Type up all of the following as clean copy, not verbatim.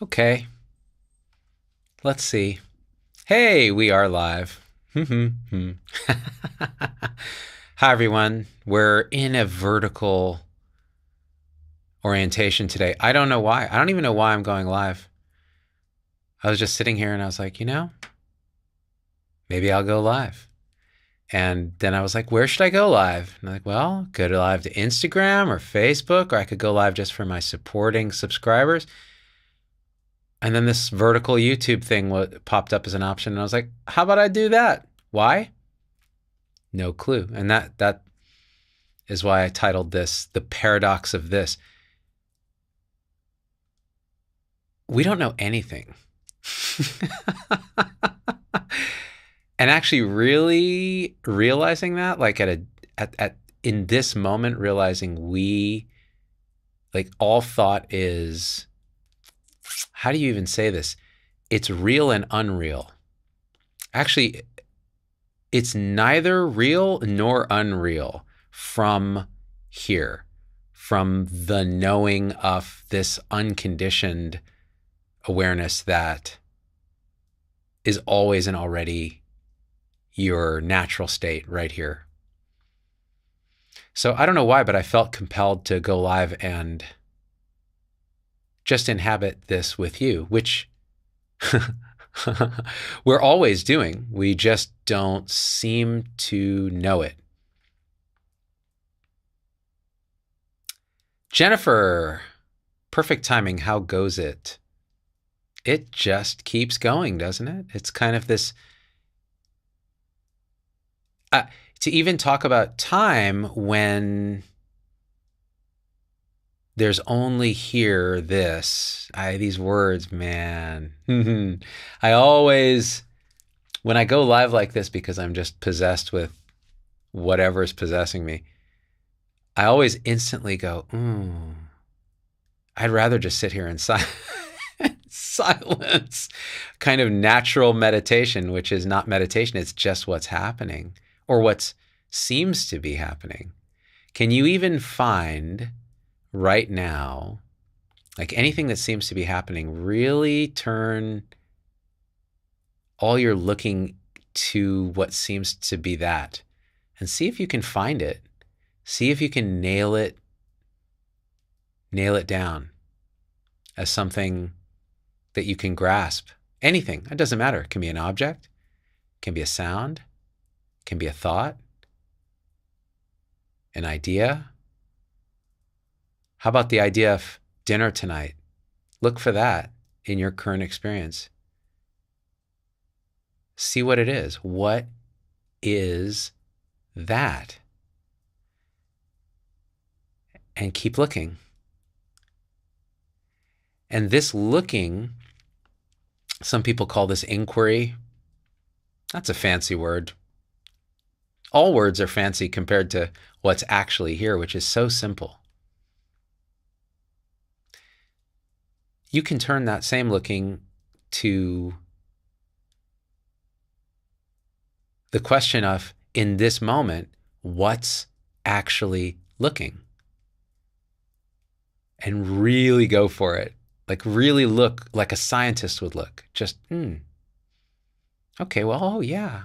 Okay, let's see. Hey, we are live. Hi, everyone. We're in a vertical orientation today. I don't know why. I don't even know why I'm going live. I was just sitting here and I was like, maybe I'll go live. And then I was like, where should I go live? And I'm like, well, go live to Instagram or Facebook, or I could go live just for my supporting subscribers. And then this vertical YouTube thing popped up as an option. And I was like, how about I do that? Why? No clue. And that is why I titled this The Paradox of This. We don't know anything. And actually really realizing that, like in this moment, realizing we, like, all thought is, how do you even say this? It's real and unreal. Actually, it's neither real nor unreal from here, from the knowing of this unconditioned awareness that is always and already your natural state right here. So I don't know why, but I felt compelled to go live and just inhabit this with you, which we're always doing. We just don't seem to know it. Jennifer, perfect timing. How goes it? It just keeps going, doesn't it? It's kind of this, to even talk about time when there's only here this. These words, man. I always, when I go live like this, because I'm just possessed with whatever's possessing me, I always instantly go, I'd rather just sit here in silence. Kind of natural meditation, which is not meditation. It's just what's happening, or what seems to be happening. Can you even find right now, like, anything that seems to be happening, really turn all your looking to what seems to be that, and see if you can find it. See if you can nail it down as something that you can grasp. Anything. It doesn't matter. It can be an object, it can be a sound, it can be a thought, an idea. How about the idea of dinner tonight? Look for that in your current experience. See what it is. What is that? And keep looking. And this looking, some people call this inquiry. That's a fancy word. All words are fancy compared to what's actually here, which is so simple. You can turn that same looking to the question of, in this moment, what's actually looking? And really go for it. Like, really look like a scientist would look. Just, okay, well, oh yeah,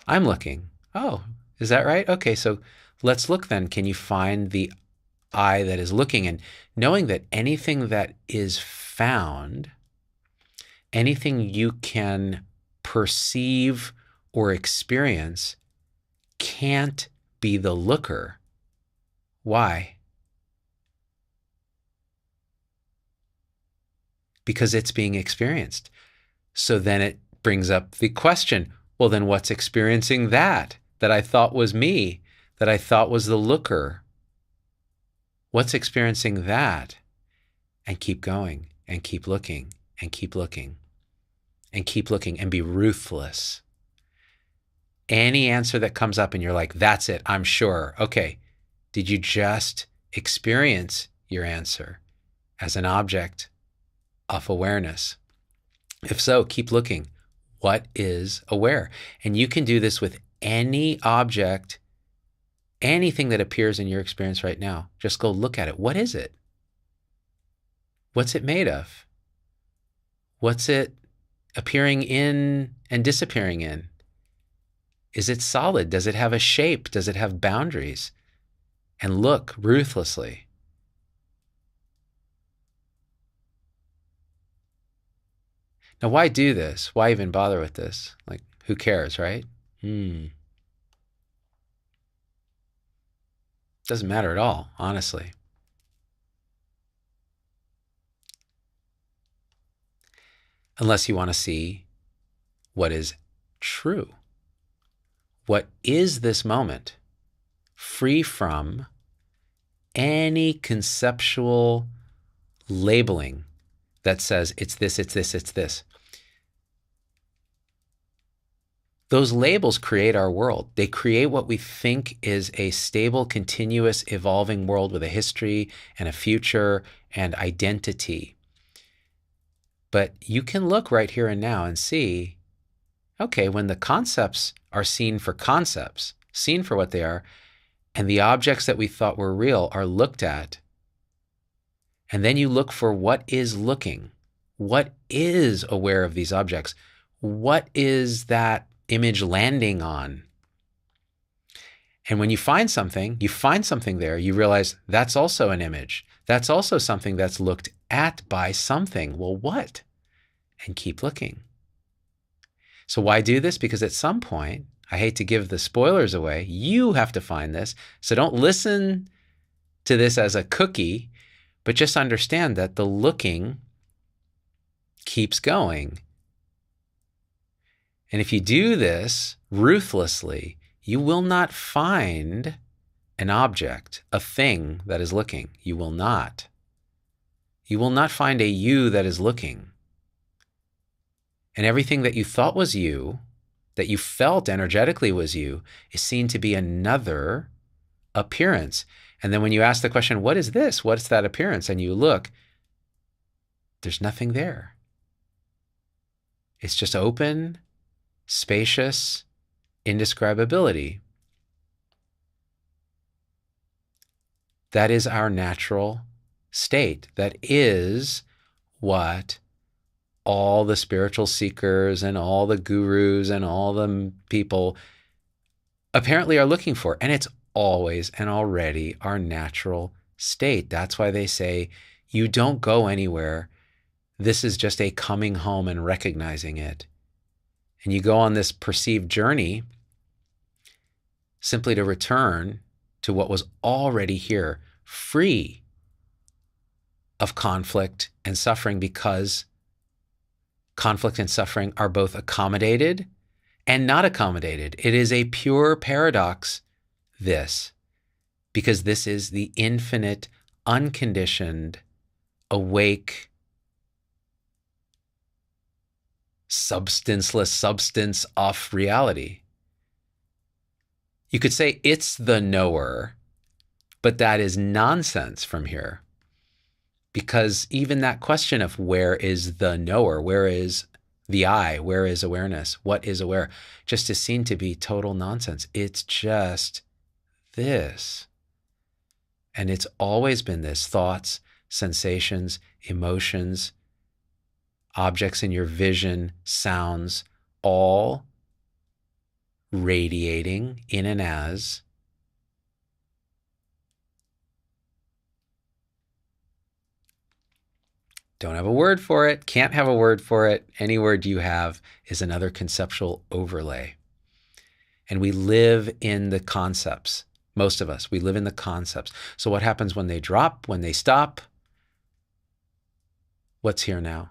I'm looking. Oh, is that right? Okay, so let's look then. Can you find the eye that is looking? And knowing that anything that is found, anything you can perceive or experience, can't be the looker. Why? Because it's being experienced. So then it brings up the question, well, then what's experiencing that I thought was me, that I thought was the looker? What's experiencing that? And keep going, and keep looking, and keep looking, and keep looking, and be ruthless. Any answer that comes up and you're like, that's it, I'm sure. Okay, did you just experience your answer as an object of awareness? If so, keep looking. What is aware? And you can do this with any object, anything that appears in your experience right now. Just go look at it. What is it? What's it made of? What's it appearing in and disappearing in? Is it solid? Does it have a shape? Does it have boundaries? And look ruthlessly. Now, why do this? Why even bother with this? Like, who cares, right? Doesn't matter at all, honestly. Unless you want to see what is true. What is this moment? Free from any conceptual labeling that says it's this, it's this, it's this. Those labels create our world. They create what we think is a stable, continuous, evolving world with a history and a future and identity. But you can look right here and now and see, okay, when the concepts are seen for concepts, seen for what they are, and the objects that we thought were real are looked at, and then you look for what is looking, what is aware of these objects, what is that image landing on? And when you find something there, you realize that's also an image. That's also something that's looked at by something. Well, what? And keep looking. So why do this? Because at some point, I hate to give the spoilers away, you have to find this. So don't listen to this as a cookie, but just understand that the looking keeps going. And if you do this ruthlessly, you will not find an object, a thing that is looking. You will not. You will not find a you that is looking. And everything that you thought was you, that you felt energetically was you, is seen to be another appearance. And then when you ask the question, what is this? What's that appearance? And you look, there's nothing there. It's just open, spacious indescribability. That is our natural state. That is what all the spiritual seekers and all the gurus and all the people apparently are looking for. And it's always and already our natural state. That's why they say you don't go anywhere. This is just a coming home and recognizing it. And you go on this perceived journey simply to return to what was already here, free of conflict and suffering, because conflict and suffering are both accommodated and not accommodated. It is a pure paradox, this, because this is the infinite, unconditioned, awake, substanceless, substance off reality. You could say it's the knower, but that is nonsense from here. Because even that question of where is the knower, where is the I, where is awareness, what is aware, just is seen to be total nonsense. It's just this. And it's always been this: thoughts, sensations, emotions, objects in your vision, sounds, all radiating in and as don't have a word for it, can't have a word for it. Any word you have is another conceptual overlay. And we live in the concepts. Most of us, we live in the concepts. So what happens when they drop, when they stop? What's here now?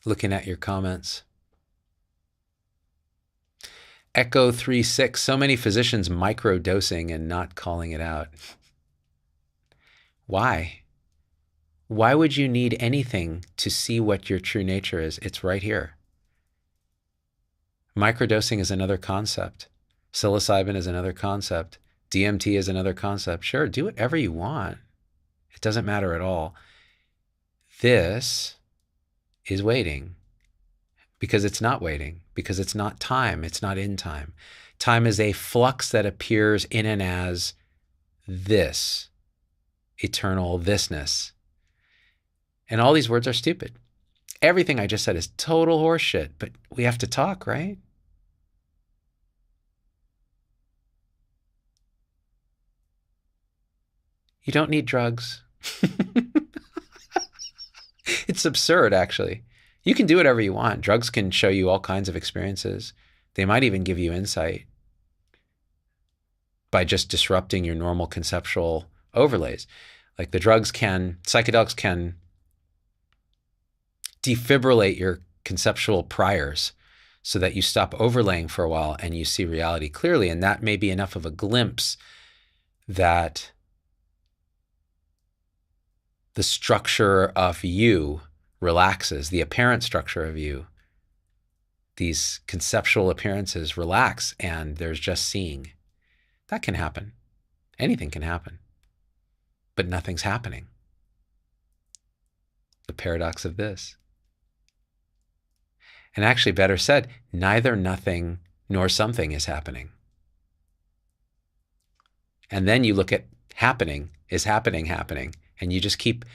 Looking at your comments. Echo 36, so many physicians microdosing and not calling it out. Why? Why would you need anything to see what your true nature is? It's right here. Microdosing is another concept. Psilocybin is another concept. DMT is another concept. Sure, do whatever you want. It doesn't matter at all. This is waiting, because it's not waiting, because it's not time, it's not in time. Time is a flux that appears in and as this, eternal thisness. And all these words are stupid. Everything I just said is total horseshit, but we have to talk, right? You don't need drugs. It's absurd, actually. You can do whatever you want. Drugs can show you all kinds of experiences. They might even give you insight by just disrupting your normal conceptual overlays. Like the psychedelics can defibrillate your conceptual priors so that you stop overlaying for a while and you see reality clearly. And that may be enough of a glimpse that the structure of you relaxes, the apparent structure of you. These conceptual appearances relax and there's just seeing. That can happen. Anything can happen. But nothing's happening. The paradox of this. And actually, better said, neither nothing nor something is happening. And then you look at happening, and you just keep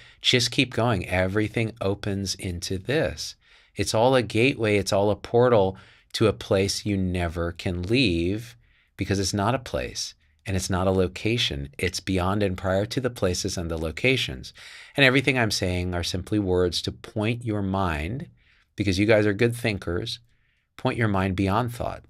going. Everything opens into this. It's all a gateway, it's all a portal to a place you never can leave, because it's not a place and it's not a location. It's beyond and prior to the places and the locations. And everything I'm saying are simply words to point your mind, because you guys are good thinkers, point your mind beyond thought.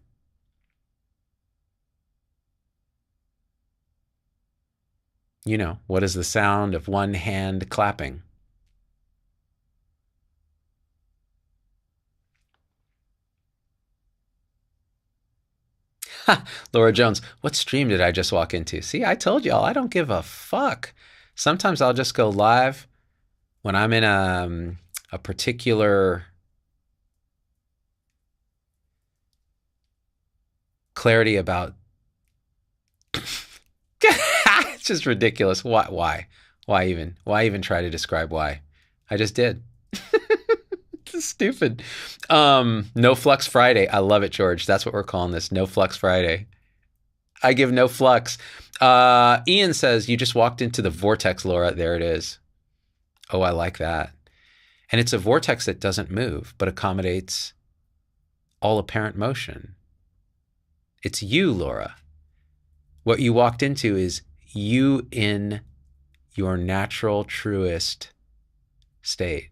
You know, what is the sound of one hand clapping? Laura Jones, what stream did I just walk into? See, I told y'all, I don't give a fuck. Sometimes I'll just go live when I'm in a particular clarity about... It's just ridiculous. Why? Why even try to describe why? I just did. It's stupid. No Flux Friday. I love it, George. That's what we're calling this. No Flux Friday. I give no flux. Ian says, you just walked into the vortex, Laura. There it is. Oh, I like that. And it's a vortex that doesn't move, but accommodates all apparent motion. It's you, Laura. What you walked into is you in your natural, truest state.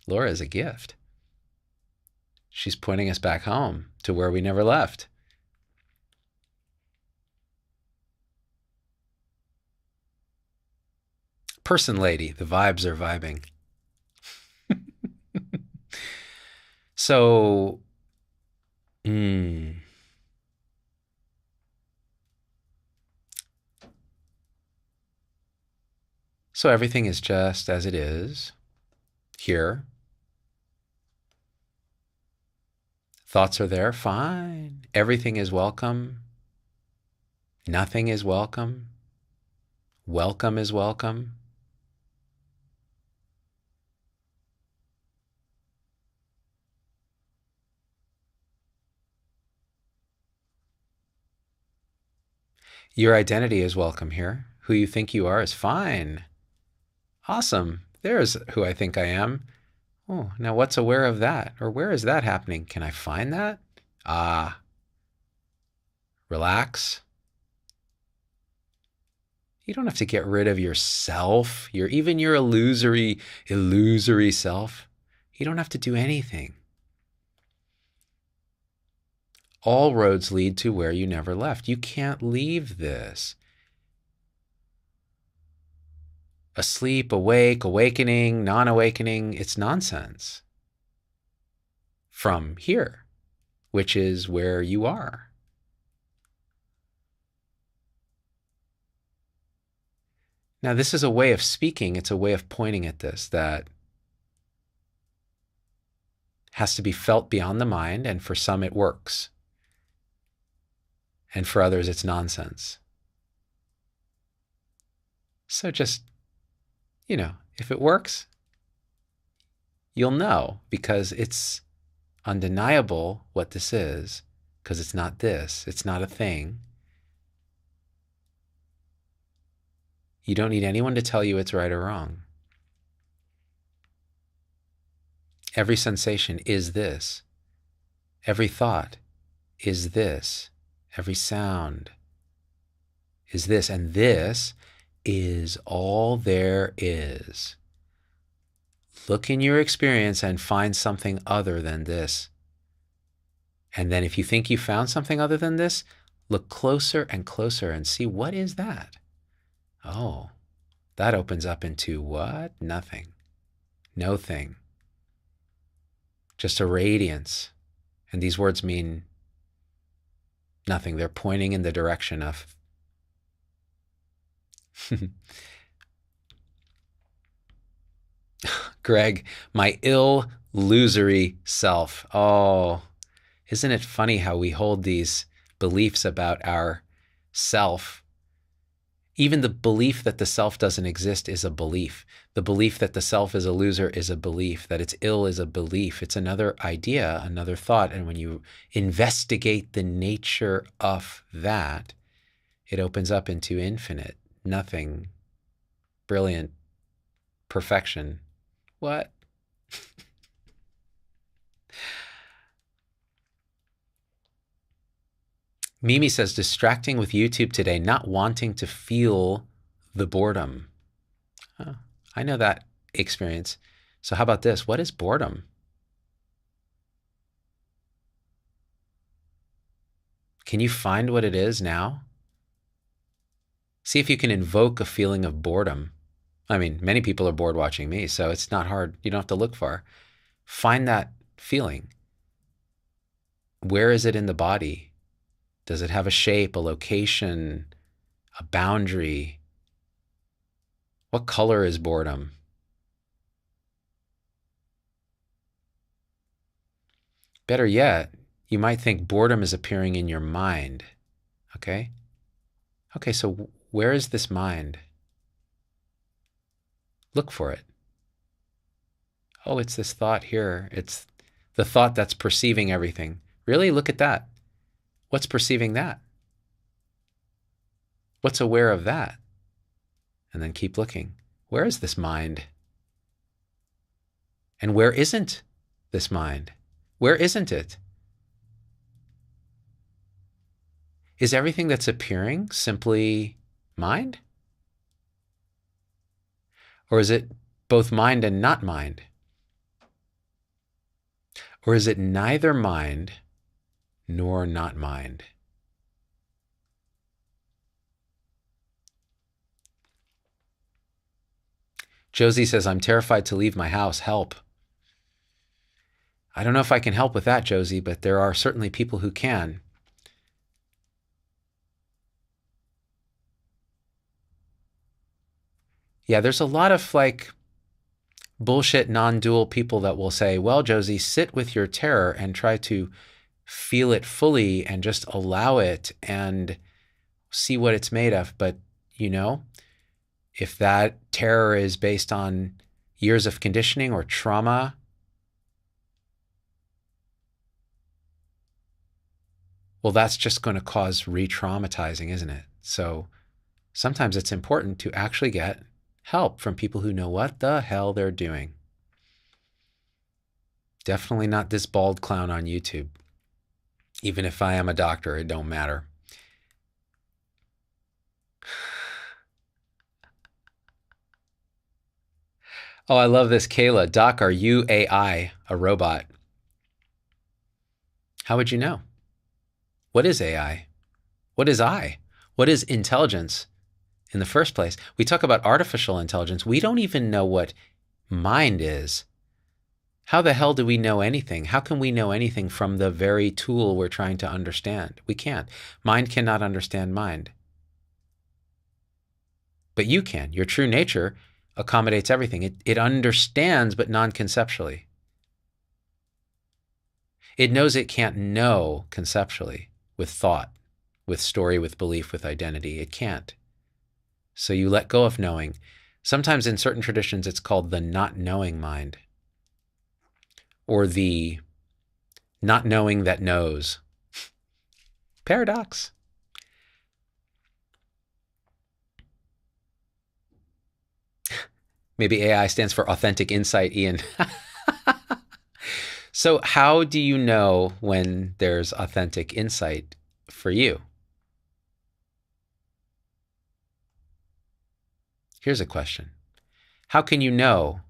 Laura is a gift. She's pointing us back home to where we never left. Person lady, the vibes are vibing. So, So everything is just as it is here. Thoughts are there, fine. Everything is welcome. Nothing is welcome. Welcome is welcome. Your identity is welcome here. Who you think you are is fine. Awesome. There's who I think I am. Oh, now what's aware of that? Or where is that happening? Can I find that? Relax. You don't have to get rid of yourself, even your illusory self. You don't have to do anything. All roads lead to where you never left. You can't leave this. Asleep, awake, awakening, non-awakening, it's nonsense. From here, which is where you are. Now, this is a way of speaking. It's a way of pointing at this that has to be felt beyond the mind, and for some it works. And for others, it's nonsense. So just, if it works, you'll know, because it's undeniable what this is, because it's not this, it's not a thing. You don't need anyone to tell you it's right or wrong. Every sensation is this. Every thought is this. Every sound is this. And this is all there is. Look in your experience and find something other than this. And then if you think you found something other than this, look closer and closer and see, what is that? Oh, that opens up into what? Nothing. No thing. Just a radiance. And these words mean nothing. They're pointing in the direction of Greg, my illusory self. Oh, isn't it funny how we hold these beliefs about our self? Even the belief that the self doesn't exist is a belief. The belief that the self is a loser is a belief. That it's ill is a belief. It's another idea, another thought. And when you investigate the nature of that, it opens up into infinite, nothing, brilliant, perfection. What? Mimi says, distracting with YouTube today, not wanting to feel the boredom. Oh, I know that experience. So how about this? What is boredom? Can you find what it is now? See if you can invoke a feeling of boredom. I mean, many people are bored watching me, so it's not hard. You don't have to look far. Find that feeling. Where is it in the body? Does it have a shape, a location, a boundary? What color is boredom? Better yet, you might think boredom is appearing in your mind. Okay? Okay, so where is this mind? Look for it. Oh, it's this thought here. It's the thought that's perceiving everything. Really? Look at that. What's perceiving that? What's aware of that? And then keep looking. Where is this mind? And where isn't this mind? Where isn't it? Is everything that's appearing simply mind? Or is it both mind and not mind? Or is it neither mind nor not mind? Josie says, I'm terrified to leave my house. Help. I don't know if I can help with that, Josie, but there are certainly people who can. Yeah, there's a lot of like bullshit non-dual people that will say, well, Josie, sit with your terror and try to feel it fully and just allow it and see what it's made of. But, you know, if that terror is based on years of conditioning or trauma, well, that's just going to cause re-traumatizing, isn't it? So sometimes it's important to actually get help from people who know what the hell they're doing. Definitely not this bald clown on YouTube. Even if I am a doctor, it don't matter. Oh, I love this. Kayla, Doc, are you AI, a robot? How would you know? What is AI? What is I? What is intelligence in the first place? We talk about artificial intelligence. We don't even know what mind is. How the hell do we know anything? How can we know anything from the very tool we're trying to understand? We can't. Mind cannot understand mind. But you can. Your true nature accommodates everything. It understands, but non-conceptually. It knows it can't know conceptually with thought, with story, with belief, with identity. It can't. So you let go of knowing. Sometimes in certain traditions, it's called the not knowing mind. or the not knowing that knows. Paradox. Maybe AI stands for authentic insight, Ian. So how do you know when there's authentic insight for you? Here's a question. How can you know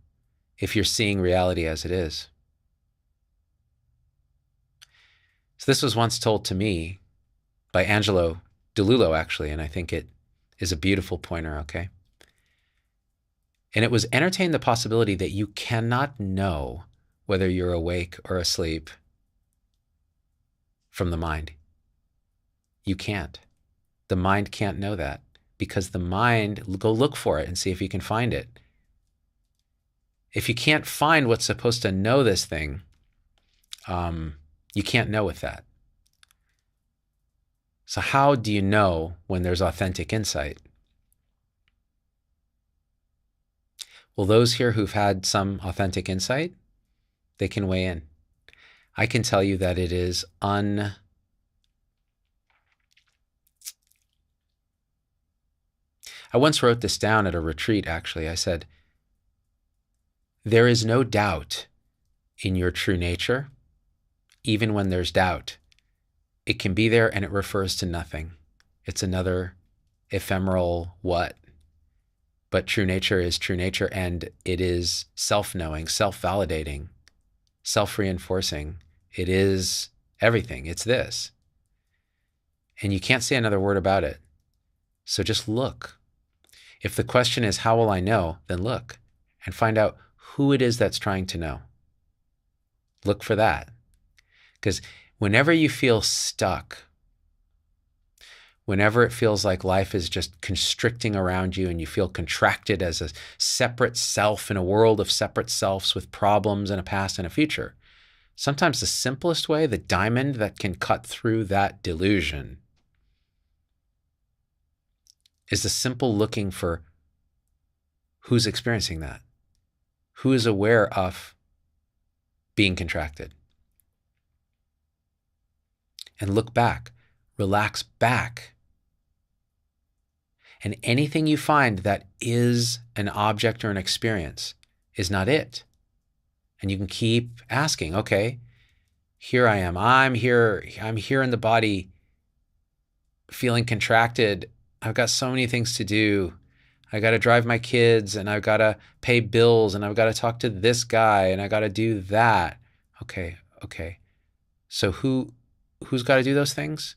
if you're seeing reality as it is? So this was once told to me by Angelo DeLullo, actually, and I think it is a beautiful pointer, okay? And it was entertain the possibility that you cannot know whether you're awake or asleep from the mind. You can't. The mind can't know that, because the mind, go look for it and see if you can find it. If you can't find what's supposed to know this thing, you can't know with that. So how do you know when there's authentic insight? Well, those here who've had some authentic insight, they can weigh in. I can tell you that it is I once wrote this down at a retreat, actually. I said, there is no doubt in your true nature, even when there's doubt. It can be there and it refers to nothing. It's another ephemeral what. But true nature is true nature, and it is self-knowing, self-validating, self-reinforcing. It is everything. It's this. And you can't say another word about it. So just look. If the question is, how will I know? Then look and find out who it is that's trying to know. Look for that. Because whenever you feel stuck, whenever it feels like life is just constricting around you and you feel contracted as a separate self in a world of separate selves with problems and a past and a future, sometimes the simplest way, the diamond that can cut through that delusion, is the simple looking for who's experiencing that, who is aware of being contracted. And look back, relax back. And anything you find that is an object or an experience is not it. And you can keep asking, okay, here I am. I'm here in the body, feeling contracted. I've got so many things to do. I got to drive my kids, and I've got to pay bills, and I've got to talk to this guy, and I got to do that. Okay. So who's got to do those things?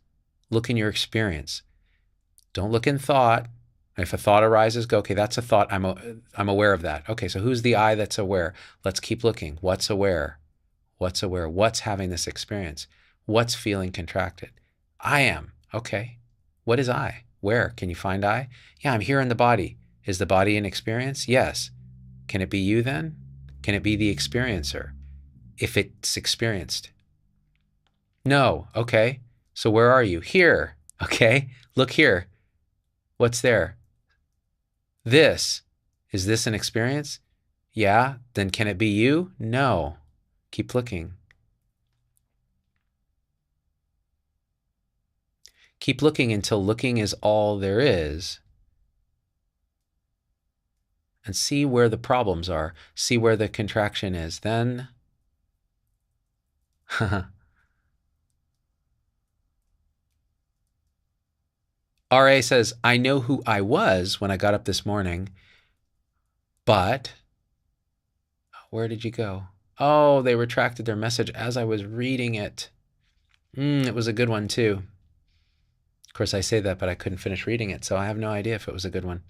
Look in your experience. Don't look in thought. If a thought arises, go, okay, that's a thought. I'm aware of that. Okay, so who's the I that's aware? Let's keep looking. What's aware? What's aware? What's having this experience? What's feeling contracted? I am. Okay. What is I? Where? Can you find I? Yeah, I'm here in the body. Is the body an experience? Yes. Can it be you then? Can it be the experiencer if it's experienced? No. Okay. So where are you? Here. Okay. Look here. What's there? This. Is this an experience? Yeah. Then can it be you? No. Keep looking. Keep looking until looking is all there is. And see where the problems are. See where the contraction is. Then, RA says, I know who I was when I got up this morning, but where did you go? Oh, they retracted their message as I was reading it. It was a good one too. Of course, I say that, but I couldn't finish reading it, so I have no idea if it was a good one.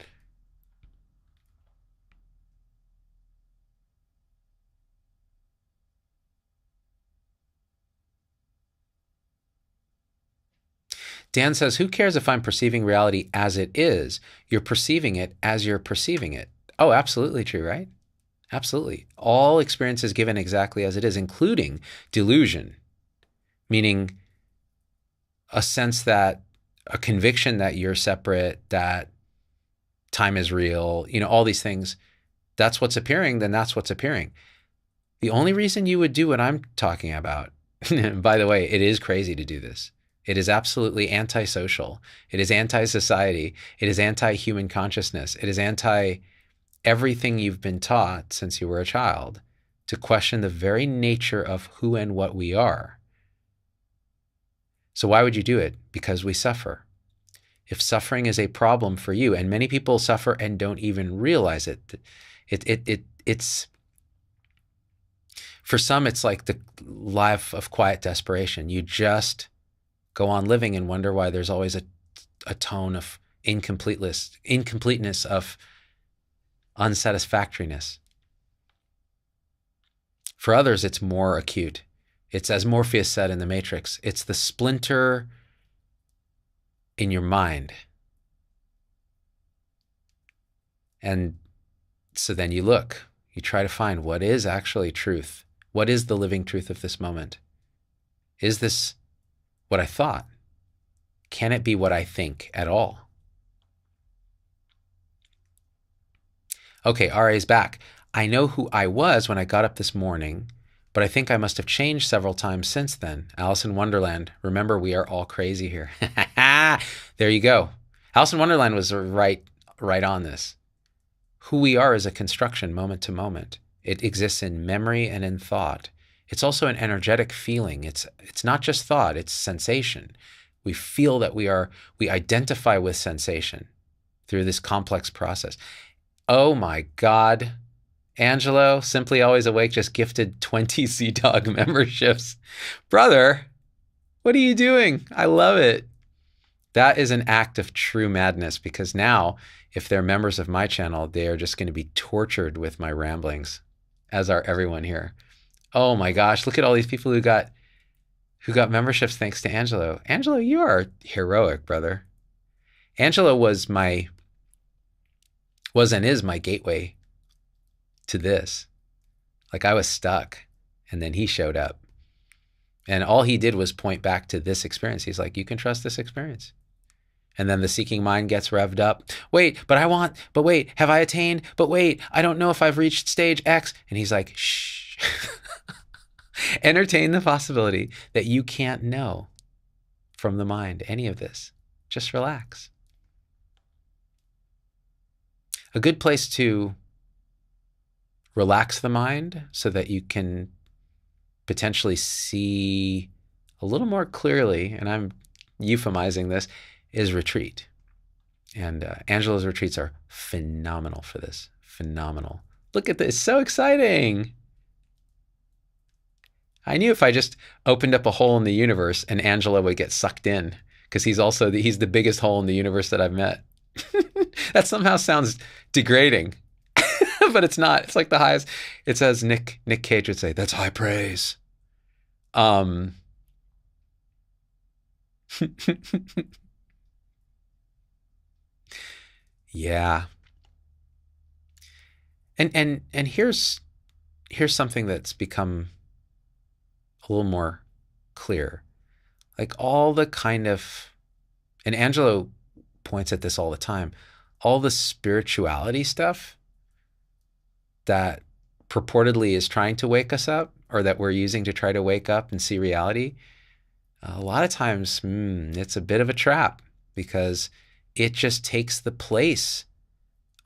Dan says, who cares if I'm perceiving reality as it is? You're perceiving it as you're perceiving it. Oh, absolutely true, right? Absolutely. All experience is given exactly as it is, including delusion, meaning a sense that, a conviction that you're separate, that time is real, all these things. That's what's appearing, then that's what's appearing. The only reason you would do what I'm talking about, by the way, it is crazy to do this. It is absolutely antisocial. It is anti-society. It is anti-human consciousness. It is anti-everything you've been taught since you were a child, to question the very nature of who and what we are. So why would you do it? Because we suffer. If suffering is a problem for you, and many people suffer and don't even realize it, it's for some, it's like the life of quiet desperation. You just go on living and wonder why there's always a tone of incompleteness, of unsatisfactoriness. For others, it's more acute. It's, as Morpheus said in The Matrix, it's the splinter in your mind. And so then you look, you try to find what is actually truth. What is the living truth of this moment? Is this what I thought? Can it be what I think at all? Okay, RA's back. I know who I was when I got up this morning, but I think I must have changed several times since then. Alice in Wonderland. Remember, we are all crazy here. There you go. Alice in Wonderland was right on this. Who we are is a construction moment to moment. It exists in memory and in thought. It's also an energetic feeling. It's not just thought, it's sensation. We feel that we identify with sensation through this complex process. Oh my God. Angelo, Simply Always Awake, just gifted 20 Sea Dog memberships. Brother, what are you doing? I love it. That is an act of true madness, because now, if they're members of my channel, they are just going to be tortured with my ramblings, as are everyone here. Oh my gosh, look at all these people who got memberships thanks to Angelo. Angelo, you are heroic, brother. Angelo was and is my gateway to this. Like, I was stuck, and then he showed up. And all he did was point back to this experience. He's like, you can trust this experience. And then the seeking mind gets revved up. Wait, but wait, have I attained? But wait, I don't know if I've reached stage X. And he's like, shh. Entertain the possibility that you can't know from the mind any of this. Just relax. A good place to relax the mind so that you can potentially see a little more clearly, and I'm euphemizing this, is retreat. And Angelo's retreats are phenomenal for this. Phenomenal. Look at this. So exciting. I knew if I just opened up a hole in the universe and Angelo would get sucked in, because he's the biggest hole in the universe that I've met. That somehow sounds degrading, but it's not. It's like the highest. It's as Nick Cage would say, that's high praise. Yeah. And here's something that's become a little more clear. Like, all the kind of, and Angelo points at this all the time, all the spirituality stuff that purportedly is trying to wake us up, or that we're using to try to wake up and see reality, a lot of times it's a bit of a trap, because it just takes the place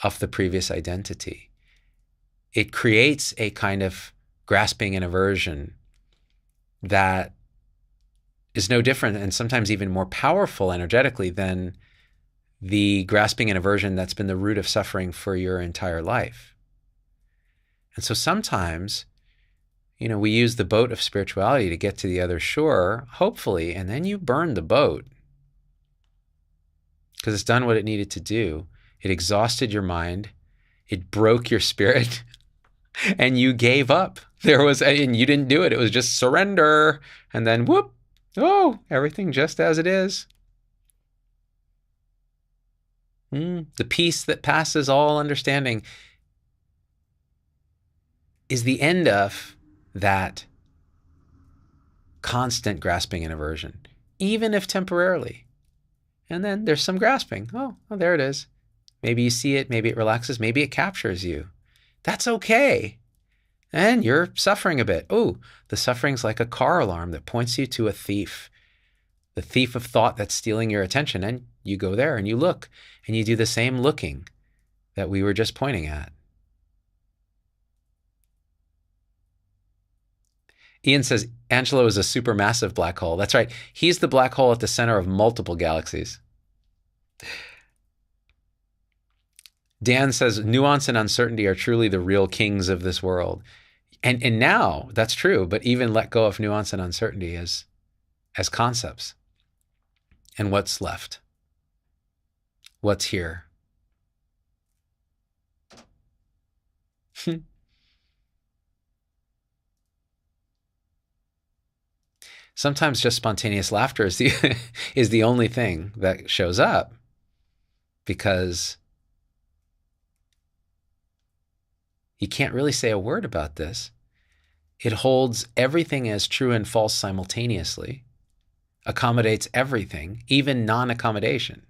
of the previous identity. It creates a kind of grasping and aversion that is no different, and sometimes even more powerful energetically, than the grasping and aversion that's been the root of suffering for your entire life. And so sometimes, we use the boat of spirituality to get to the other shore, hopefully, and then you burn the boat because it's done what it needed to do. It exhausted your mind. It broke your spirit, and you gave up. And you didn't do it. It was just surrender. And then whoop, oh, everything just as it is. The peace that passes all understanding is the end of that constant grasping and aversion, even if temporarily. And then there's some grasping. Oh, there it is. Maybe you see it, maybe it relaxes, maybe it captures you. That's okay. And you're suffering a bit. Oh, the suffering's like a car alarm that points you to a thief, the thief of thought that's stealing your attention. And you go there and you look and you do the same looking that we were just pointing at. Ian says, Angelo is a supermassive black hole. That's right. He's the black hole at the center of multiple galaxies. Dan says, nuance and uncertainty are truly the real kings of this world. And now that's true, but even let go of nuance and uncertainty as concepts. And what's left? What's here? Sometimes just spontaneous laughter is the only thing that shows up, because you can't really say a word about this. It holds everything as true and false simultaneously, accommodates everything, even non-accommodation.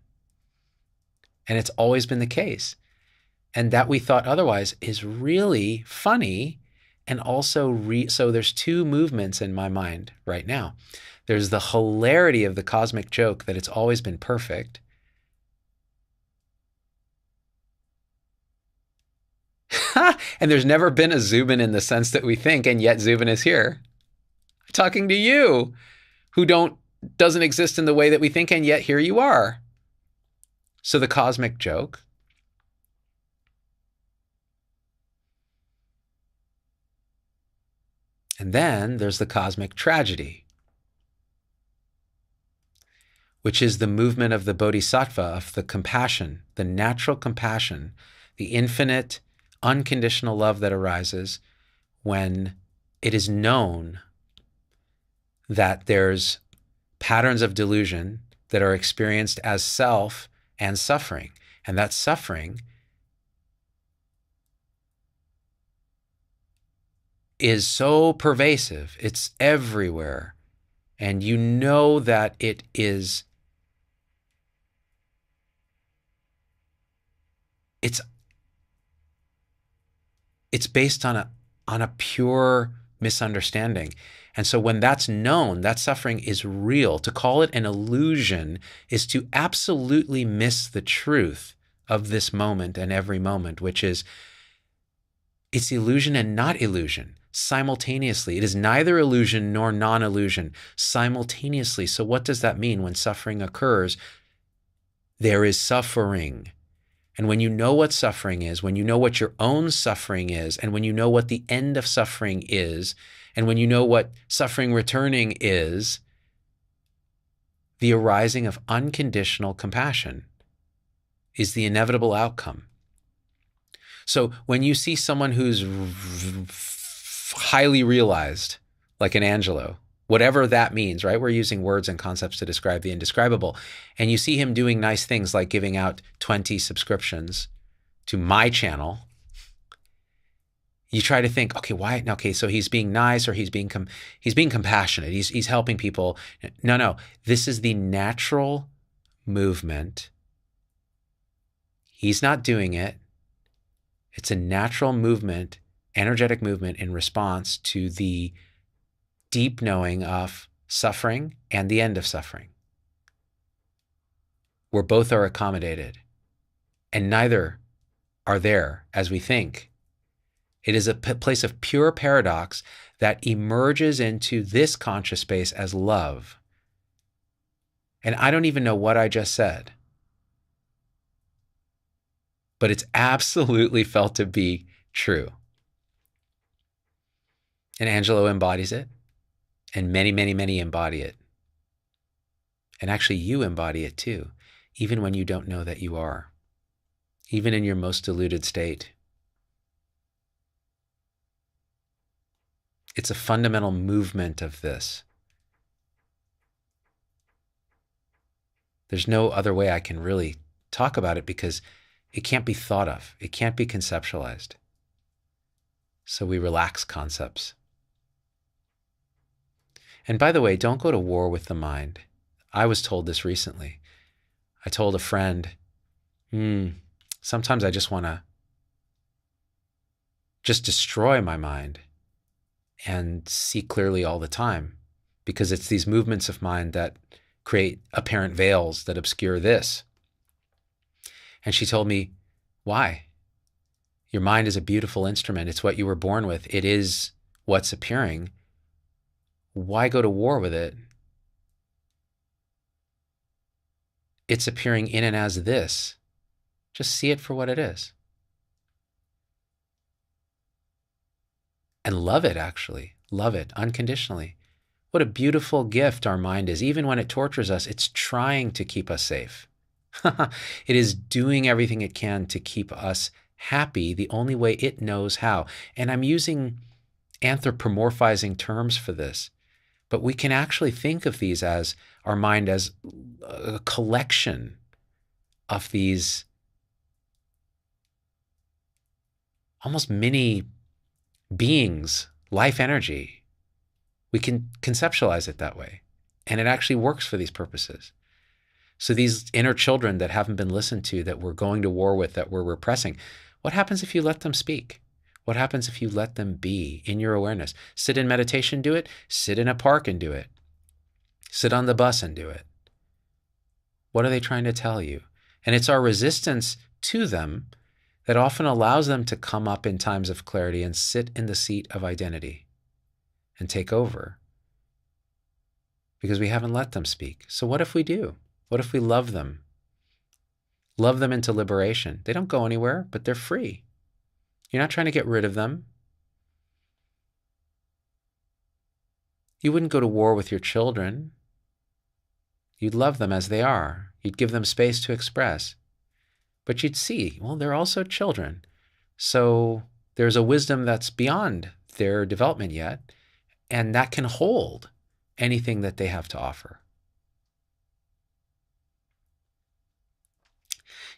And it's always been the case. And that we thought otherwise is really funny. And also, so there's two movements in my mind right now. There's the hilarity of the cosmic joke that it's always been perfect. And there's never been a Zubin in the sense that we think, and yet Zubin is here. I'm talking to you, who doesn't exist in the way that we think, and yet here you are. So the cosmic joke. And then there's the cosmic tragedy, which is the movement of the bodhisattva, of the compassion, the natural compassion, the infinite, unconditional love that arises when it is known that there's patterns of delusion that are experienced as self and suffering. And that suffering is so pervasive, it's everywhere. And you know that it is, it's based on a pure misunderstanding. And so when that's known, that suffering is real. To call it an illusion is to absolutely miss the truth of this moment and every moment, which is, it's illusion and not illusion simultaneously. It is neither illusion nor non-illusion simultaneously. So what does that mean? When suffering occurs, there is suffering. And when you know what suffering is, when you know what your own suffering is, and when you know what the end of suffering is, and when you know what suffering returning is, the arising of unconditional compassion is the inevitable outcome. So when you see someone who's highly realized, like an Angelo, whatever that means, right? We're using words and concepts to describe the indescribable. And you see him doing nice things like giving out 20 subscriptions to my channel. You try to think, okay, why? Okay, so he's being nice, or he's being compassionate. He's helping people. No. This is the natural movement. He's not doing it. It's a natural movement, energetic movement in response to the deep knowing of suffering and the end of suffering, where both are accommodated and neither are there as we think. It is a place of pure paradox that emerges into this conscious space as love. And I don't even know what I just said, but it's absolutely felt to be true. And Angelo embodies it, and many, many, many embody it. And actually, you embody it too, even when you don't know that you are, even in your most deluded state. It's a fundamental movement of this. There's no other way I can really talk about it, because it can't be thought of. It can't be conceptualized. So we relax concepts. And by the way, don't go to war with the mind. I was told this recently. I told a friend, sometimes I just want to destroy my mind. and see clearly all the time, because it's these movements of mind that create apparent veils that obscure this. And she told me, why? Your mind is a beautiful instrument. It's what you were born with. It is what's appearing. Why go to war with it? It's appearing in and as this. Just see it for what it is. And love it, actually. Love it unconditionally. What a beautiful gift our mind is. Even when it tortures us, it's trying to keep us safe. It is doing everything it can to keep us happy the only way it knows how. And I'm using anthropomorphizing terms for this, but we can actually think of these as our mind as a collection of these almost mini beings, life energy. We can conceptualize it that way. And it actually works for these purposes. So these inner children that haven't been listened to, that we're going to war with, that we're repressing, what happens if you let them speak? What happens if you let them be in your awareness? Sit in meditation, do it. Sit in a park and do it. Sit on the bus and do it. What are they trying to tell you? And it's our resistance to them that often allows them to come up in times of clarity and sit in the seat of identity and take over, because we haven't let them speak. So what if we do? What if we love them? Love them into liberation. They don't go anywhere, but they're free. You're not trying to get rid of them. You wouldn't go to war with your children. You'd love them as they are. You'd give them space to express. But you'd see, well, they're also children. So there's a wisdom that's beyond their development yet, and that can hold anything that they have to offer.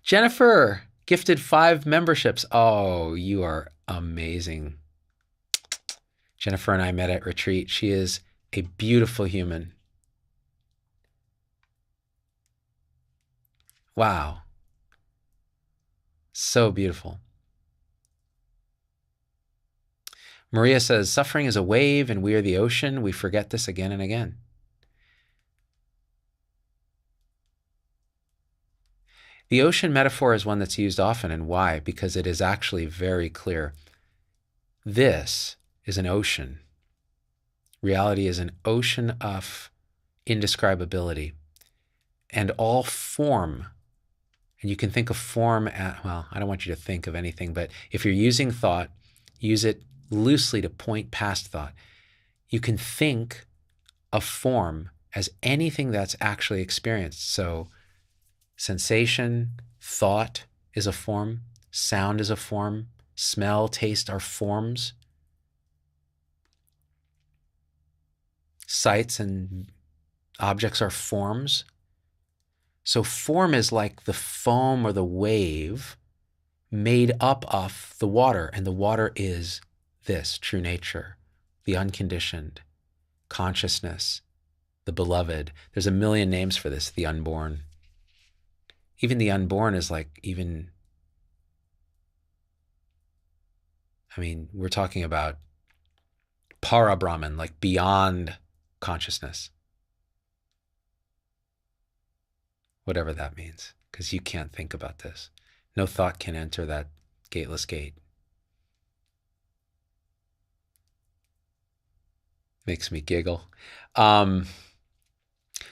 Jennifer gifted 5 memberships. Oh, you are amazing. Jennifer and I met at retreat. She is a beautiful human. Wow. So beautiful. Maria says, suffering is a wave and we are the ocean. We forget this again and again. The ocean metaphor is one that's used often, and why? Because it is actually very clear. This is an ocean. Reality is an ocean of indescribability. And all form, and you can think of form at, well, I don't want you to think of anything, but if you're using thought, use it loosely to point past thought. You can think of form as anything that's actually experienced. So sensation, thought is a form, sound is a form, smell, taste are forms. Sights and objects are forms. So form is like the foam or the wave made up of the water, and the water is this, true nature, the unconditioned, consciousness, the beloved. There's a million names for this, the unborn. Even the unborn is like, even, I mean, we're talking about para Brahman, like beyond consciousness. Whatever that means, because you can't think about this. No thought can enter that gateless gate. Makes me giggle.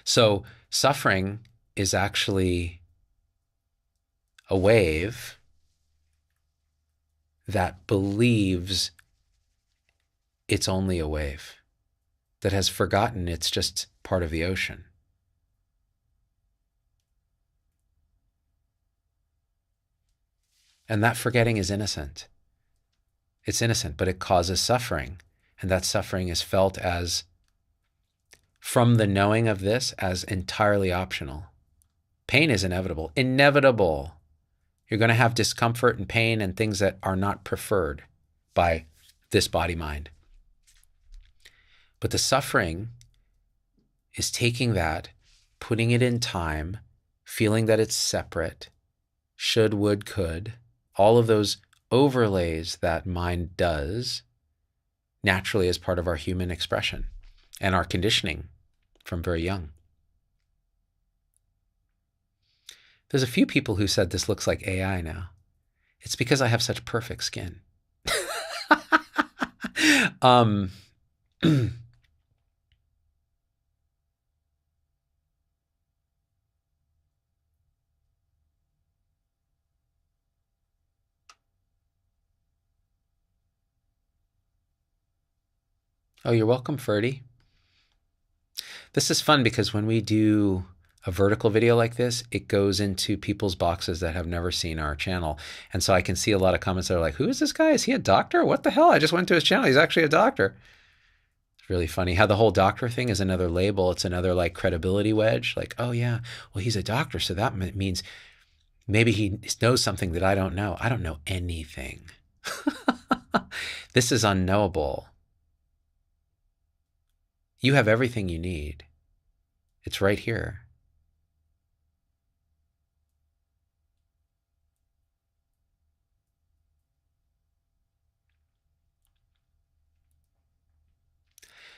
So suffering is actually a wave that believes it's only a wave, that has forgotten it's just part of the ocean. And that forgetting is innocent. It's innocent, but it causes suffering. And that suffering is felt as, from the knowing of this, as entirely optional. Pain is inevitable. Inevitable. You're going to have discomfort and pain and things that are not preferred by this body-mind. But the suffering is taking that, putting it in time, feeling that it's separate, should, would, could, all of those overlays that mind does, naturally as part of our human expression and our conditioning from very young. There's a few people who said this looks like AI now. It's because I have such perfect skin. Oh, you're welcome, Ferdy. This is fun because when we do a vertical video like this, it goes into people's boxes that have never seen our channel. And so I can see a lot of comments that are like, who is this guy? Is he a doctor? What the hell? I just went to his channel. He's actually a doctor. It's really funny how the whole doctor thing is another label. It's another like credibility wedge. Like, oh yeah, well, he's a doctor. So that means maybe he knows something that I don't know. I don't know anything. This is unknowable. You have everything you need. It's right here.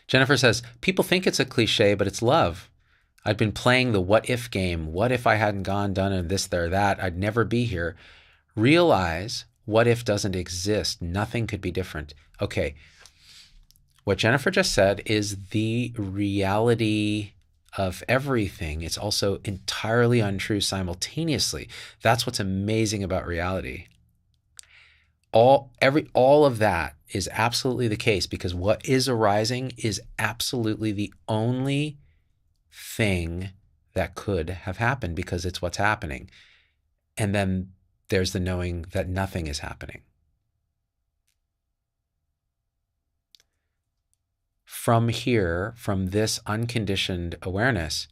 Jennifer says, people think it's a cliche, but it's love. I've been playing the what if game. What if I hadn't gone, done, and this, there, that? I'd never be here. Realize what if doesn't exist. Nothing could be different. Okay. What Jennifer just said is the reality of everything. It's also entirely untrue simultaneously. That's what's amazing about reality. All of that is absolutely the case because what is arising is absolutely the only thing that could have happened because it's what's happening. And then there's the knowing that nothing is happening. From here, from this unconditioned awareness,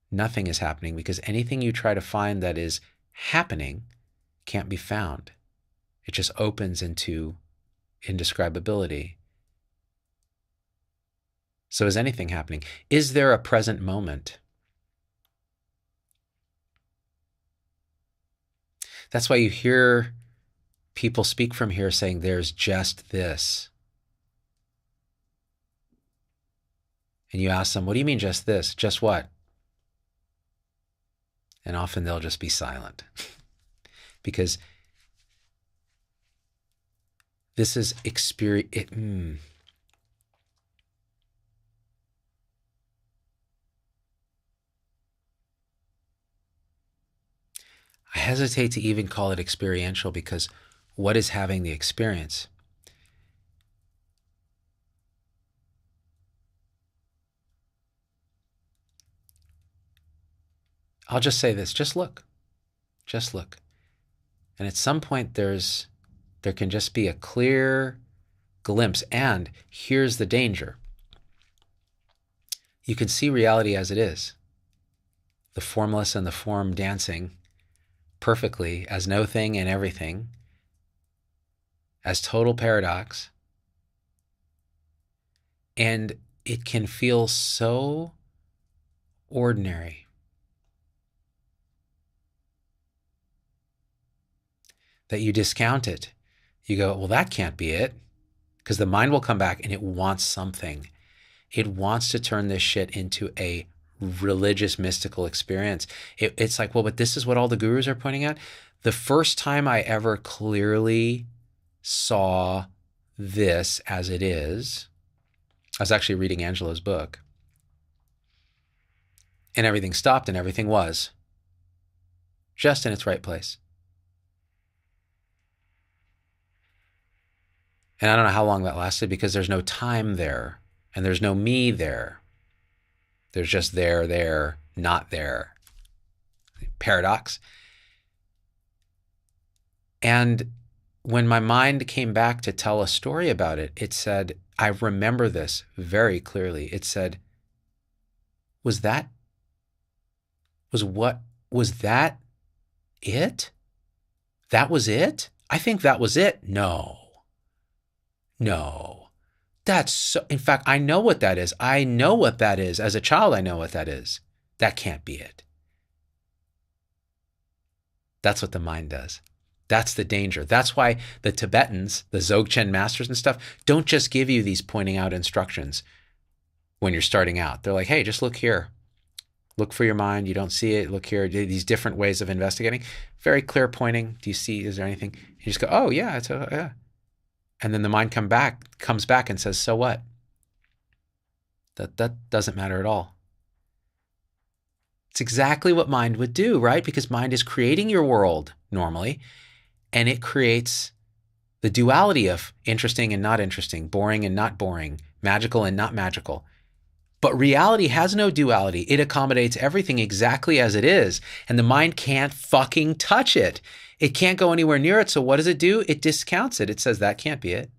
nothing is happening because anything you try to find that is happening can't be found. It just opens into indescribability. So is anything happening? Is there a present moment? That's why you hear people speak from here saying there's just this. And you ask them, what do you mean just this? Just what? And often they'll just be silent because this is experience. I hesitate to even call it experiential because what is having the experience? I'll just say this, just look. Just look. And at some point there can just be a clear glimpse. And here's the danger. You can see reality as it is. The formless and the form dancing perfectly as no thing and everything, as total paradox. And it can feel so ordinary. That you discount it. You go, well, that can't be it. Because the mind will come back and it wants something. It wants to turn this shit into a religious, mystical experience. It's like, well, but this is what all the gurus are pointing at. The first time I ever clearly saw this as it is, I was actually reading Angela's book. And everything stopped and everything was just in its right place. And I don't know how long that lasted because there's no time there and there's no me there. There's just there, not there. Paradox. And when my mind came back to tell a story about it, it said, I remember this very clearly. It said, was that it? That was it? I think that was it. No. That's so, in fact, I know what that is. I know what that is. As a child, I know what that is. That can't be it. That's what the mind does. That's the danger. That's why the Tibetans, the Dzogchen masters and stuff, don't just give you these pointing out instructions when you're starting out. They're like, hey, just look here. Look for your mind. You don't see it. Look here. These different ways of investigating. Very clear pointing. Do you see? Is there anything? You just go, oh, yeah. Yeah. And then the mind comes back and says, so what? That doesn't matter at all. It's exactly what mind would do, right? Because mind is creating your world normally, and it creates the duality of interesting and not interesting, boring and not boring, magical and not magical. But reality has no duality. It accommodates everything exactly as it is, and the mind can't fucking touch it. It can't go anywhere near it, so what does it do? It discounts it. It says, that can't be it.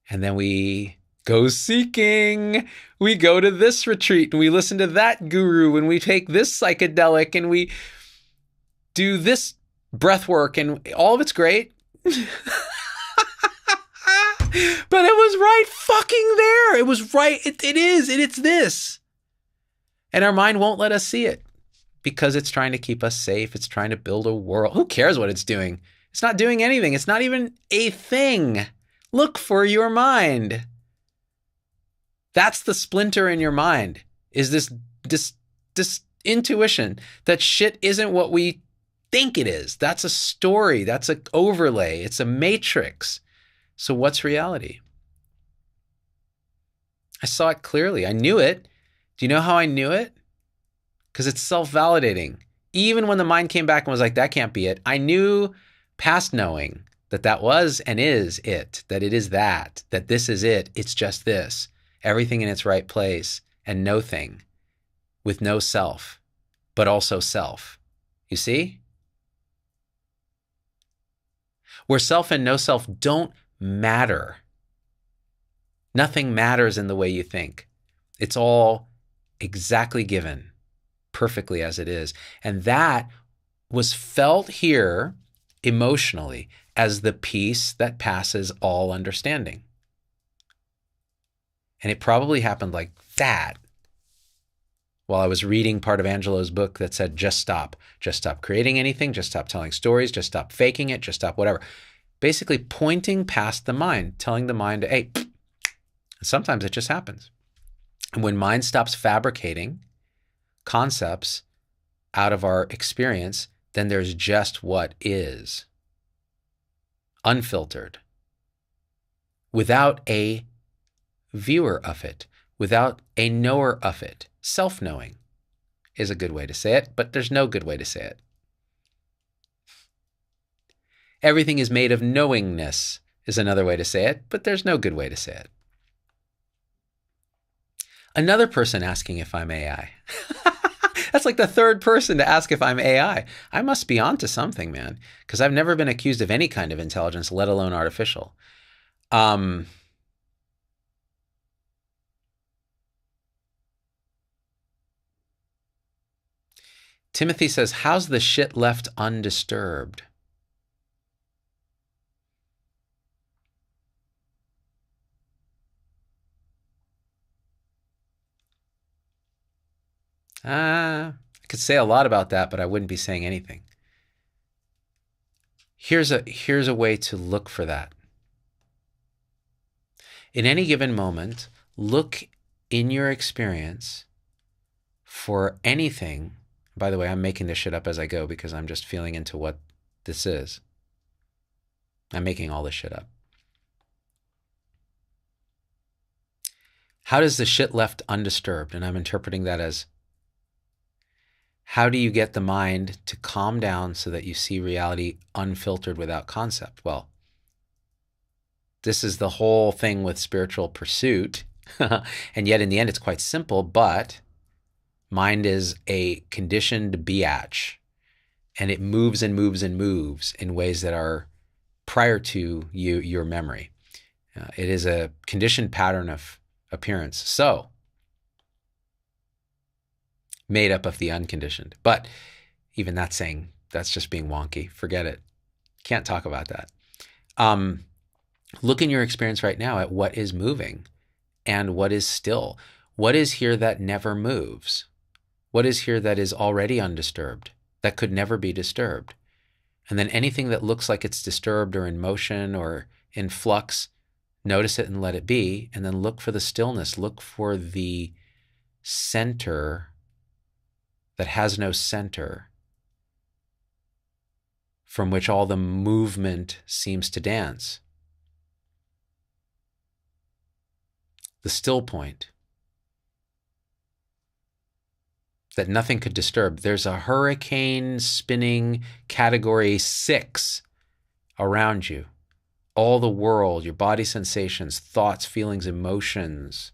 And then we go seeking. We go to this retreat, and we listen to that guru, and we take this psychedelic, and we do this breath work, and all of it's great. But it was right fucking there. It was right. It is. It's this. And our mind won't let us see it because it's trying to keep us safe. It's trying to build a world. Who cares what it's doing? It's not doing anything. It's not even a thing. Look for your mind. That's the splinter in your mind, is this intuition that shit isn't what we think it is. That's a story. That's an overlay. It's a matrix. So what's reality? I saw it clearly. I knew it. Do you know how I knew it? Because it's self-validating. Even when the mind came back and was like, that can't be it, I knew past knowing that was and is it, that it is that this is it. It's just this. Everything in its right place and no thing with no self, but also self. You see? Where self and no self don't matter. Nothing matters in the way you think. It's all exactly given, perfectly as it is. And that was felt here emotionally as the peace that passes all understanding. And it probably happened like that while I was reading part of Angelo's book that said, just stop creating anything, just stop telling stories, just stop faking it, just stop whatever. Basically pointing past the mind, telling the mind, hey, sometimes it just happens. And when mind stops fabricating concepts out of our experience, then there's just what is. Unfiltered. Without a viewer of it, without a knower of it. Self-knowing is a good way to say it, but there's no good way to say it. Everything is made of knowingness is another way to say it, but there's no good way to say it. Another person asking if I'm AI. That's like the third person to ask if I'm AI. I must be onto something, man, because I've never been accused of any kind of intelligence, let alone artificial. Timothy says, how's the shit left undisturbed? I could say a lot about that, but I wouldn't be saying anything. Here's a way to look for that. In any given moment, look in your experience for anything. By the way, I'm making this shit up as I go because I'm just feeling into what this is. I'm making all this shit up. How does the shit left undisturbed? And I'm interpreting that as, how do you get the mind to calm down so that you see reality unfiltered without concept? Well, this is the whole thing with spiritual pursuit. And yet in the end, it's quite simple, but mind is a conditioned biatch, and it moves and moves and moves in ways that are prior to your memory. It is a conditioned pattern of appearance. So, made up of the unconditioned. But even that's saying, that's just being wonky. Forget it. Can't talk about that. Look in your experience right now at what is moving and what is still. What is here that never moves? What is here that is already undisturbed? that could never be disturbed. And then anything that looks like it's disturbed or in motion or in flux, notice it and let it be, and then look for the stillness. Look for the center that has no center, from which all the movement seems to dance. The still point that nothing could disturb. There's a hurricane spinning category 6 around you. All the world, your body sensations, thoughts, feelings, emotions.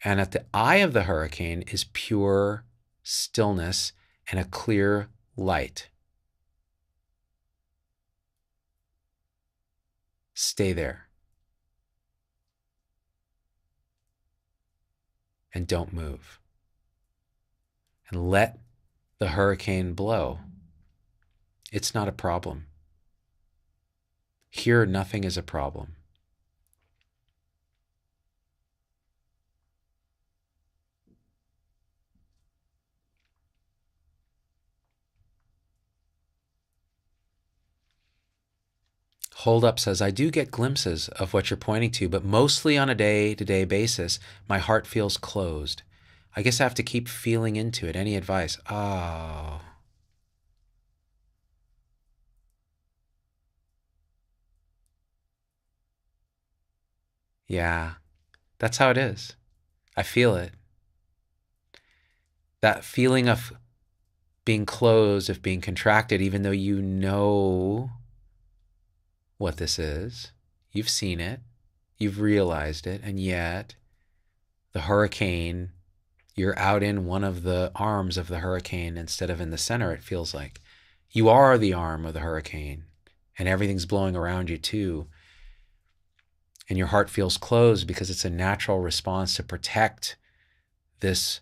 And at the eye of the hurricane is pure stillness and a clear light. Stay there. And don't move. And let the hurricane blow. It's not a problem. Here, nothing is a problem. Hold Up says, I do get glimpses of what you're pointing to, but mostly on a day-to-day basis, my heart feels closed. I guess I have to keep feeling into it. Any advice? Oh. Yeah, that's how it is. I feel it. That feeling of being closed, of being contracted, even though you know what this is, you've seen it, you've realized it, and yet the hurricane, you're out in one of the arms of the hurricane instead of in the center, it feels like. You are the arm of the hurricane, and everything's blowing around you too. And your heart feels closed because it's a natural response to protect this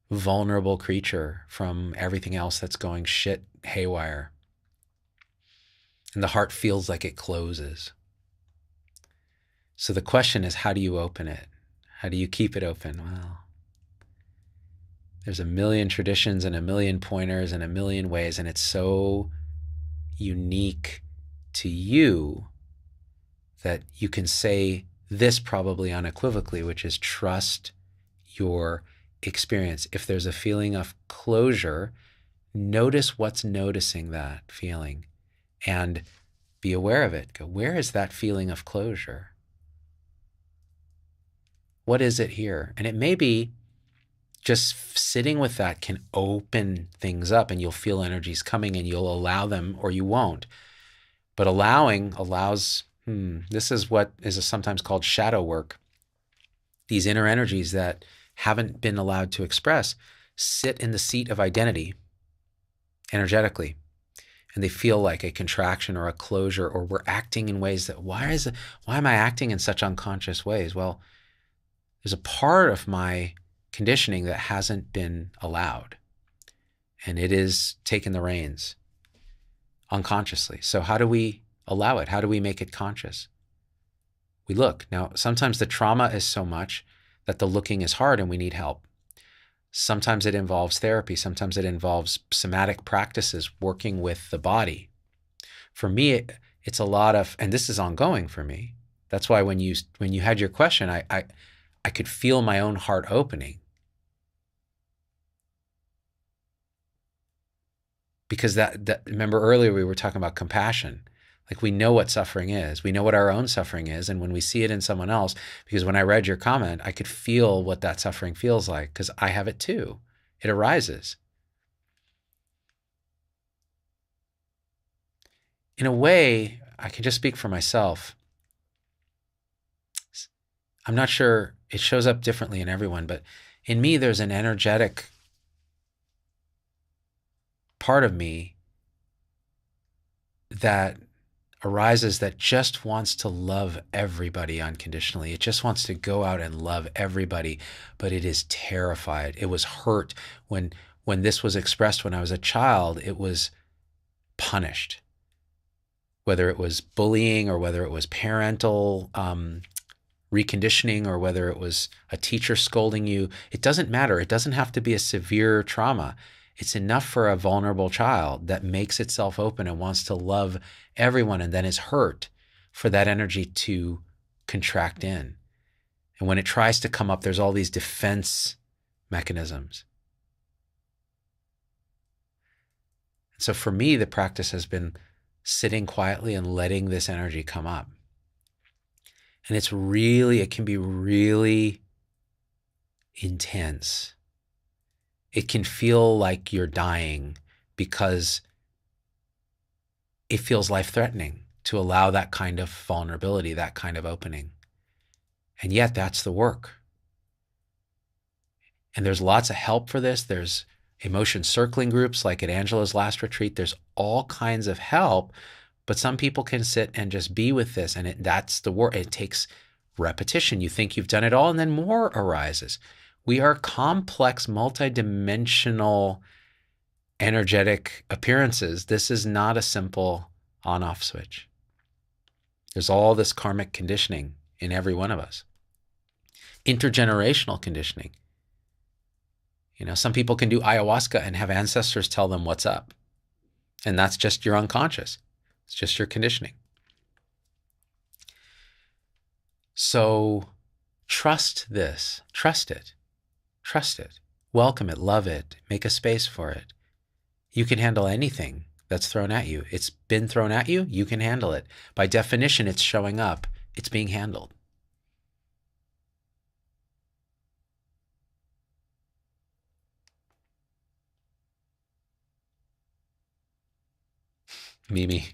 vulnerable creature from everything else that's going shit haywire. And the heart feels like it closes. So the question is, how do you open it? How do you keep it open? Well, there's a million traditions and a million pointers and a million ways, and it's so unique to you that you can say this probably unequivocally, which is trust your experience. If there's a feeling of closure, notice what's noticing that feeling and be aware of it. Go, where is that feeling of closure? What is it here? And it may be just sitting with that can open things up, and you'll feel energies coming and you'll allow them, or you won't. But allowing allows, this is what is sometimes called shadow work. These inner energies that haven't been allowed to express sit in the seat of identity energetically, and they feel like a contraction or a closure, or we're acting in ways that, why am I acting in such unconscious ways? Well, there's a part of my conditioning that hasn't been allowed, and it is taking the reins unconsciously. So how do we allow it? How do we make it conscious? We look. Now, sometimes the trauma is so much that the looking is hard and we need help. Sometimes it involves therapy. Sometimes it involves somatic practices, working with the body. For me, it's a lot of, and this is ongoing for me. That's why when you had your question, I could feel my own heart opening. Because that remember earlier we were talking about compassion. Like, we know what suffering is. We know what our own suffering is. And when we see it in someone else, because when I read your comment, I could feel what that suffering feels like, because I have it too. It arises. In a way, I can just speak for myself. I'm not sure, it shows up differently in everyone, but in me, there's an energetic part of me that arises that just wants to love everybody unconditionally. It just wants to go out and love everybody, but it is terrified. It was hurt when this was expressed when I was a child. It was punished, whether it was bullying or whether it was parental reconditioning or whether it was a teacher scolding you. It doesn't matter. It doesn't have to be a severe trauma. It's enough for a vulnerable child that makes itself open and wants to love everyone and then is hurt for that energy to contract in. And when it tries to come up, there's all these defense mechanisms. So for me, the practice has been sitting quietly and letting this energy come up. And it can be really intense. It can feel like you're dying because it feels life-threatening to allow that kind of vulnerability, that kind of opening. And yet that's the work. And there's lots of help for this. There's emotion circling groups like at Angela's last retreat. There's all kinds of help, but some people can sit and just be with this. And that's the work. It takes repetition. You think you've done it all and then more arises. We are complex, multidimensional, energetic appearances. This is not a simple on-off switch. There's all this karmic conditioning in every one of us. Intergenerational conditioning. You know, some people can do ayahuasca and have ancestors tell them what's up. And that's just your unconscious. It's just your conditioning. So trust this. Trust it. Trust it. Welcome it. Love it. Make a space for it. You can handle anything that's thrown at you. It's been thrown at you. You can handle it. By definition, it's showing up. It's being handled. Mimi,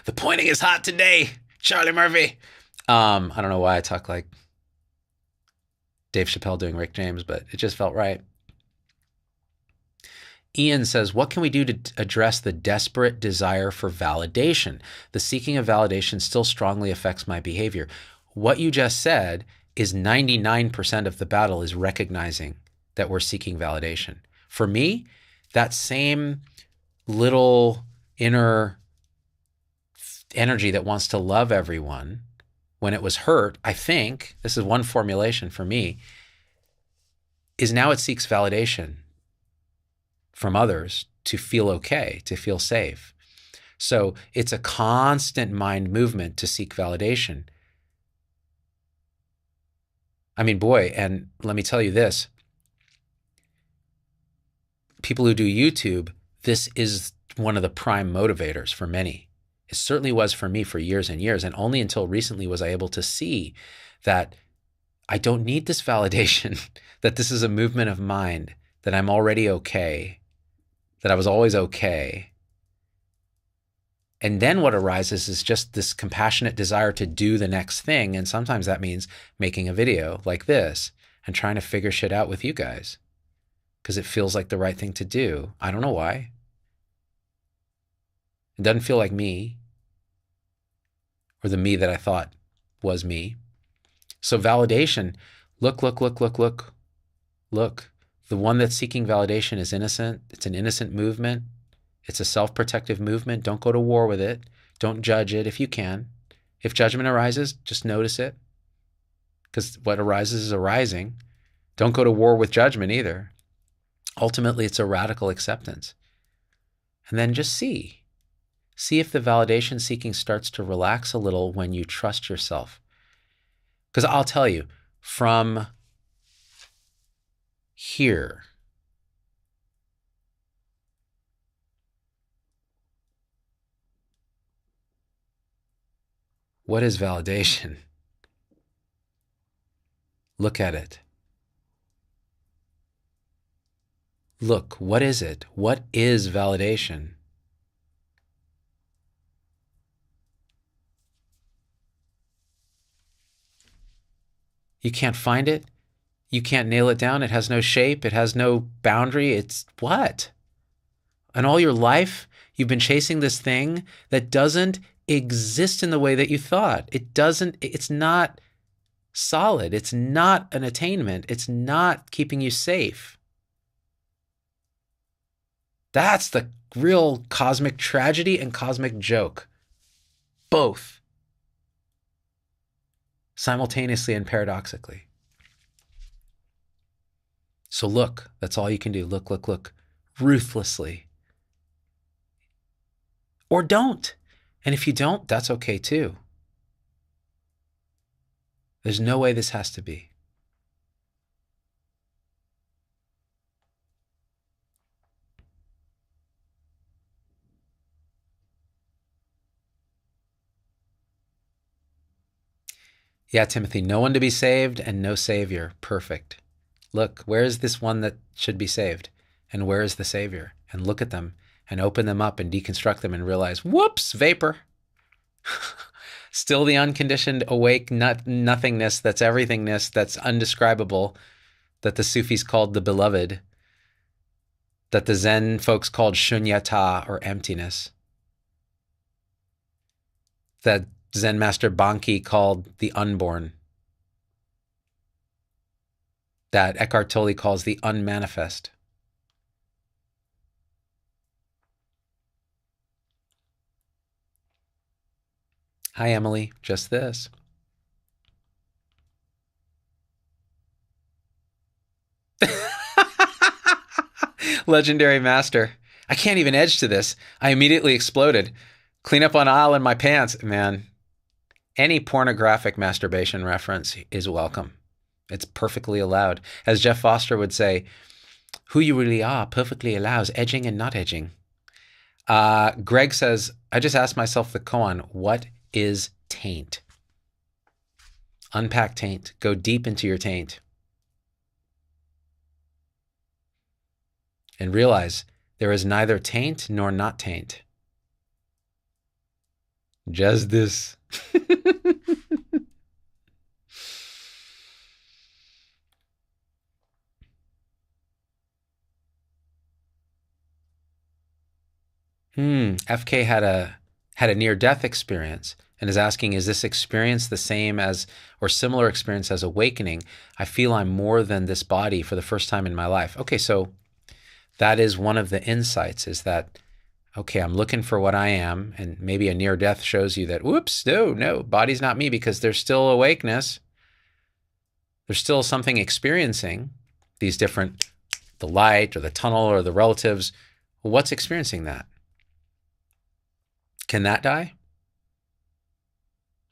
the pointing is hot today. Charlie Murphy. I don't know why I talk like Dave Chappelle doing Rick James, but it just felt right. Ian says, what can we do to address the desperate desire for validation? The seeking of validation still strongly affects my behavior. What you just said is 99% of the battle is recognizing that we're seeking validation. For me, that same little inner energy that wants to love everyone, when it was hurt, I think, this is one formulation for me, is now it seeks validation from others to feel okay, to feel safe. So it's a constant mind movement to seek validation. I mean, boy, and let me tell you this, people who do YouTube, this is one of the prime motivators for many. It certainly was for me for years and years, and only until recently was I able to see that I don't need this validation, that this is a movement of mind, that I'm already okay, that I was always okay. And then what arises is just this compassionate desire to do the next thing, and sometimes that means making a video like this and trying to figure shit out with you guys because it feels like the right thing to do. I don't know why. It doesn't feel like me or the me that I thought was me. So validation, look. The one that's seeking validation is innocent. It's an innocent movement. It's a self-protective movement. Don't go to war with it. Don't judge it if you can. If judgment arises, just notice it because what arises is arising. Don't go to war with judgment either. Ultimately, it's a radical acceptance. And then just see. See if the validation seeking starts to relax a little when you trust yourself. Because I'll tell you, from here, what is validation? Look at it. Look, what is it? What is validation? You can't find it. You can't nail it down. It has no shape. It has no boundary. It's what? And all your life, you've been chasing this thing that doesn't exist in the way that you thought. It's not solid. It's not an attainment. It's not keeping you safe. That's the real cosmic tragedy and cosmic joke. Both. simultaneously and paradoxically. So look, that's all you can do. Look, look, look, ruthlessly. Or don't. And if you don't, that's okay too. There's no way this has to be. Yeah, Timothy, no one to be saved and no savior. Perfect. Look, where is this one that should be saved? And where is the savior? And look at them and open them up and deconstruct them and realize, whoops, vapor. Still the unconditioned, awake nothingness that's everythingness, that's undescribable, that the Sufis called the beloved, that the Zen folks called shunyata or emptiness, that Zen Master Banki called the unborn, that Eckhart Tolle calls the unmanifest. Hi, Emily. Just this. Legendary Master. I can't even edge to this. I immediately exploded. Clean up on aisle in my pants. Man, any pornographic masturbation reference is welcome. It's perfectly allowed. As Jeff Foster would say, who you really are perfectly allows edging and not edging. Greg says, I just asked myself the koan, what is taint? Unpack taint. Go deep into your taint. And realize there is neither taint nor not taint. Just this. FK had a near-death experience and is asking, is this experience the same as or similar experience as awakening? I feel I'm more than this body for the first time in my life. Okay, so that is one of the insights, is that, okay, I'm looking for what I am, and maybe a near-death shows you that, whoops, no, body's not me, because there's still awakeness. There's still something experiencing these different, the light or the tunnel or the relatives. What's experiencing that? Can that die?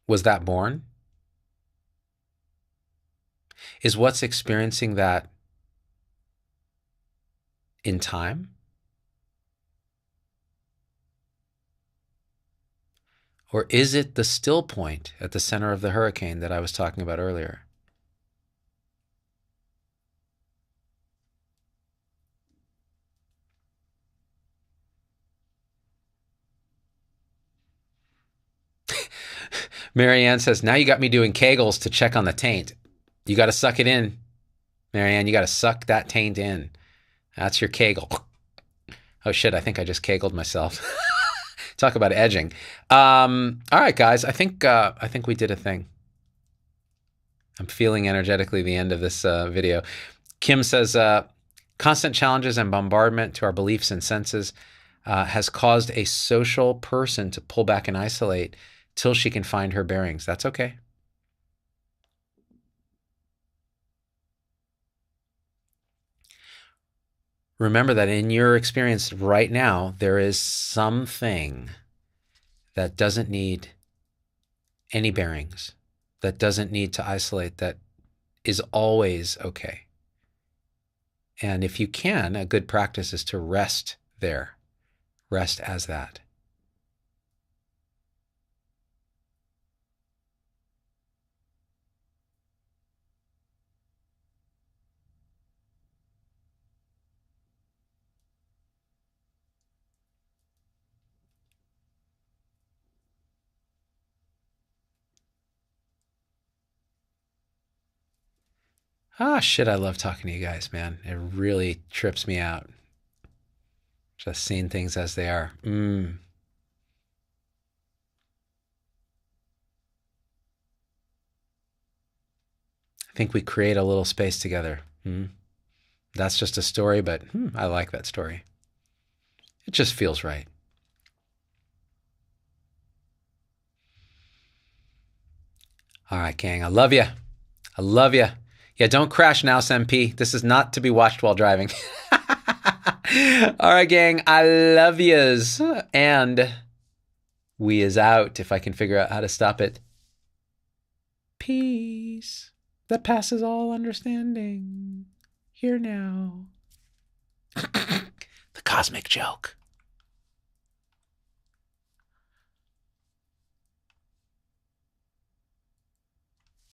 Was that born? Is what's experiencing that in time? Or is it the still point at the center of the hurricane that I was talking about earlier? Marianne says, now you got me doing Kegels to check on the taint. You got to suck it in, Marianne. You got to suck that taint in. That's your Kegel. Oh, shit, I think I just Kegeled myself. Talk about edging. All right, guys, I think we did a thing. I'm feeling energetically the end of this video. Kim says, constant challenges and bombardment to our beliefs and senses has caused a social person to pull back and isolate till she can find her bearings. That's okay. Remember that in your experience right now, there is something that doesn't need any bearings, that doesn't need to isolate, that is always okay. And if you can, a good practice is to rest there. Rest as that. Ah, shit, I love talking to you guys, man. It really trips me out. Just seeing things as they are. I think we create a little space together. That's just a story, but I like that story. It just feels right. All right, gang. I love you. I love you. Yeah, don't crash now, SMP. This is not to be watched while driving. All right, gang. I love yous. And we is out if I can figure out how to stop it. Peace that passes all understanding. Here now. The cosmic joke.